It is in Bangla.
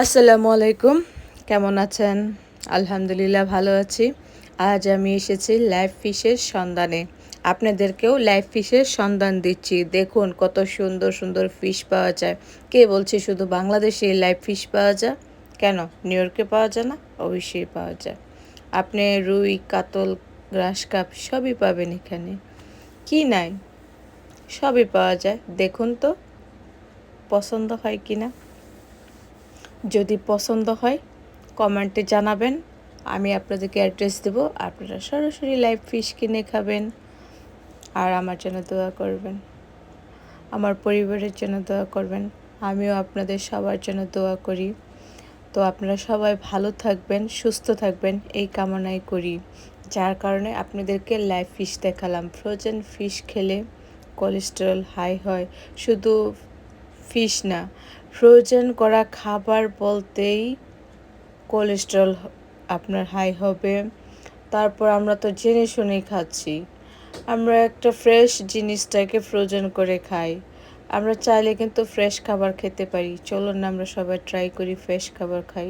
আসসালামু আলাইকুম, কেমন আছেন? আলহামদুলিল্লাহ ভালো আছি। আজ আমি এসেছি লাইভ ফিশের সন্ধানে। আপনাদেরকেও লাইভ ফিশের সন্ধান দিচ্ছি। দেখুন কত সুন্দর সুন্দর ফিশ পাওয়া যায়। কে বলছে শুধু বাংলাদেশে লাইভ ফিশ পাওয়া যায়? কেন নিউ ইয়র্কে পাওয়া যায় না? অবশ্যই পাওয়া যায়। আপনি রুই, কাতল, গ্রাস কাপ সবই পাবেন এখানে। কি নাই? সবই পাওয়া যায়। দেখুন তো পছন্দ হয় কিনা। যদি পছন্দ হয় কমেন্টে জানাবেন, আমি আপনাদেরকে অ্যাড্রেস দেবো, আপনারা সরাসরি লাইভ ফিশ কিনে খাবেন আর আমার জন্য দোয়া করবেন, আমার পরিবারের জন্য দোয়া করবেন। আমিও আপনাদের সবার জন্য দোয়া করি। তো আপনারা সবাই ভালো থাকবেন, সুস্থ থাকবেন এই কামনাই করি। যার কারণে আপনাদেরকে লাইভ ফিশ দেখালাম। ফ্রোজেন ফিশ খেলে কোলেস্টেরল হাই হয়। শুধু ফিশ না, ফ্রোজেন করা খাবার বলতেই কোলেস্টেরল আপনার হাই হবে। তারপর আমরা তো জেনে শুনেই খাচ্ছি, আমরা একটা ফ্রেশ জিনিসটাকে ফ্রোজেন করে খাই। আমরা চাইলে কিন্তু ফ্রেশ খাবার খেতে পারি। চলুন না আমরা সবাই ট্রাই করি, ফ্রেশ খাবার খাই।